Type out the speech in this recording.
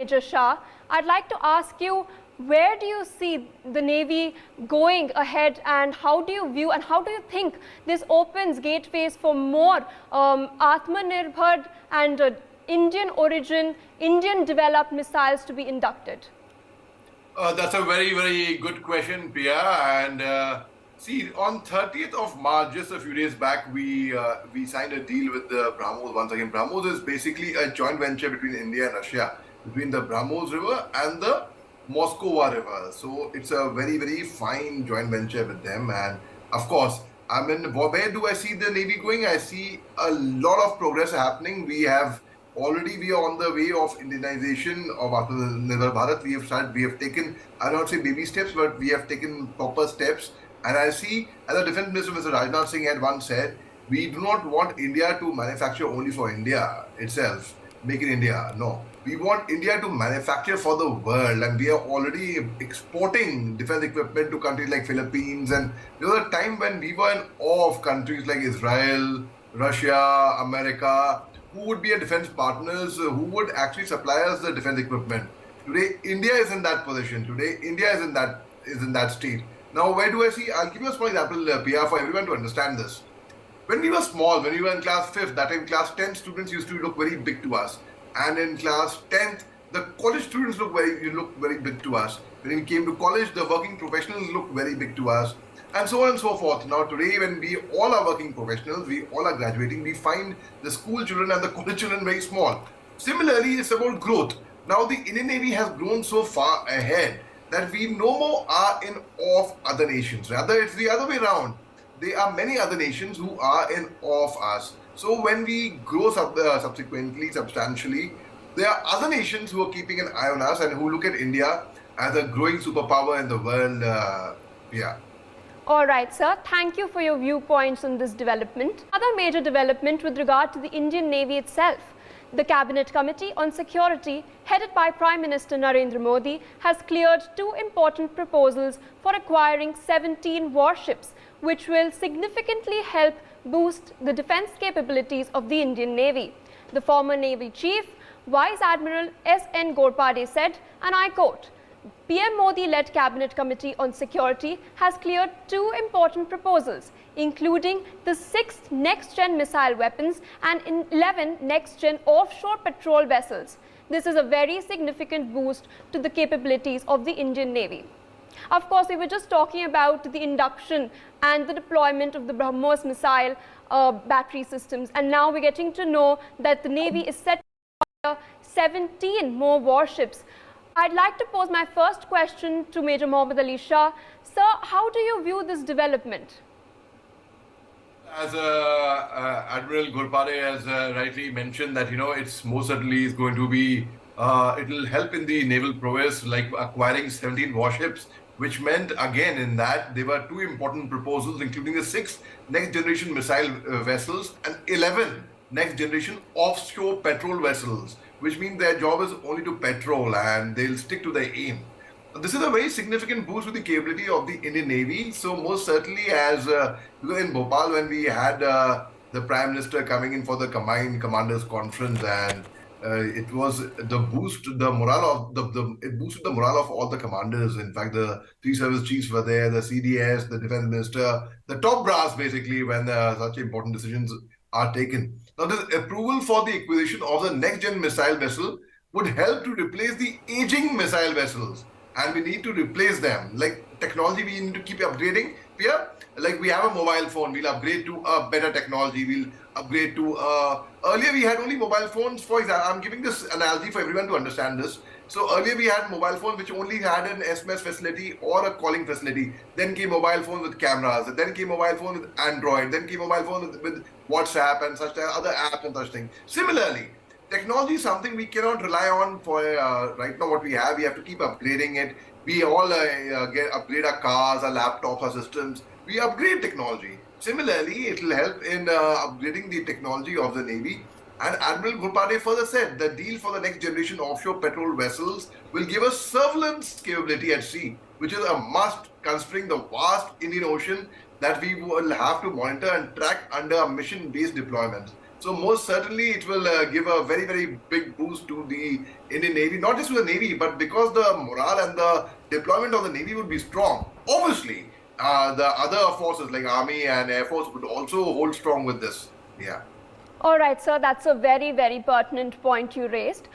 Major Shah, I'd like to ask you, where do you see the Navy going ahead, and how do you view and how do you think this opens gateways for more Atmanirbhar and Indian origin, Indian developed missiles to be inducted? That's a very, very good question, Pia. And see, on 30th of March, just a few days back, we signed a deal with the BrahMos. Once again, BrahMos is basically a joint venture between India and Russia, between the BrahMos River and the Moskova River. So it's a very, very fine joint venture with them. And of course, I mean, where do I see the Navy going? I see a lot of progress happening. We are on the way of Indianization of Atmanirbhar Bharat. We have taken, I don't say baby steps, but we have taken proper steps. And I see, as the Defense Minister, Mr. Rajnath Singh, had once said, we do not want India to manufacture only for India itself, make in India. No, we want India to manufacture for the world, and we are already exporting defense equipment to countries like Philippines. And there was a time when we were in awe of countries like Israel, Russia, America, who would be our defense partners, who would actually supply us the defense equipment. Today, India is in that position. Today, India is in that state. Now, where do I see? I'll give you a small example, Pia, for everyone to understand this. When we were small, when we were in class 5th, that time class 10 students used to look very big to us. And in class 10th, the college students look very big to us. When we came to college, the working professionals look very big to us. And so on and so forth. Now today, when we all are working professionals, we all are graduating, we find the school children and the college children very small. Similarly, it's about growth. Now the Indian Navy has grown so far ahead that we no more are in awe of other nations. Rather, it's the other way around. There are many other nations who are in awe of us. So when we grow substantially, there are other nations who are keeping an eye on us and who look at India as a growing superpower in the world. Yeah. All right, sir. Thank you for your viewpoints on this development. Another major development with regard to the Indian Navy itself. The Cabinet Committee on Security, headed by Prime Minister Narendra Modi, has cleared two important proposals for acquiring 17 warships, which will significantly help boost the defense capabilities of the Indian Navy. The former Navy Chief, Vice Admiral S.N. Ghorpade said, and I quote, PM Modi-led Cabinet Committee on Security has cleared two important proposals, including the 6th next-gen missile weapons and 11 next-gen offshore patrol vessels. This is a very significant boost to the capabilities of the Indian Navy. Of course, we were just talking about the induction and the deployment of the BrahMos missile battery systems, and now we're getting to know that the Navy is set to acquire 17 more warships. I'd like to pose my first question to Major Mohammed Ali Shah. Sir, how do you view this development? As Admiral Ghorpade has rightly mentioned that, it's most certainly is going to be, it will help in the naval prowess, like acquiring 17 warships, which meant again in that there were two important proposals, including the 6 next generation missile vessels and 11 next generation offshore patrol vessels, which means their job is only to patrol and they'll stick to their aim. This is a very significant boost to the capability of the Indian Navy. So most certainly, as in Bhopal, when we had the Prime Minister coming in for the Combined Commanders Conference, and it was the boost, the morale of it boosted the morale of all the commanders. In fact, the 3 service chiefs were there, the CDS, the Defense Minister, the top brass, basically, when such important decisions are taken. Now, this approval for the acquisition of the next-gen missile vessel would help to replace the aging missile vessels, and we need to replace them. Like technology, we need to keep upgrading. Like we have a mobile phone, we'll upgrade to a better technology. We'll upgrade to earlier we had only mobile phones. For example, I'm giving this analogy for everyone to understand this. So earlier we had mobile phones which only had an SMS facility or a calling facility. Then came mobile phones with cameras. Then came mobile phone with Android. Then came mobile phone with WhatsApp and such other apps and such things. Similarly, technology is something we cannot rely on for right now. What we have to keep upgrading it. We all upgrade our cars, our laptops, our systems. We upgrade technology. Similarly, it will help in upgrading the technology of the Navy. And Admiral Ghorpade further said the deal for the next generation offshore patrol vessels will give us surveillance capability at sea, which is a must considering the vast Indian Ocean that we will have to monitor and track under mission-based deployments. So most certainly it will give a very, very big boost to the Indian Navy, not just to the Navy, but because the morale and the deployment of the Navy would be strong. Obviously, the other forces like Army and Air Force would also hold strong with this. Yeah. All right, sir, that's a very, very pertinent point you raised.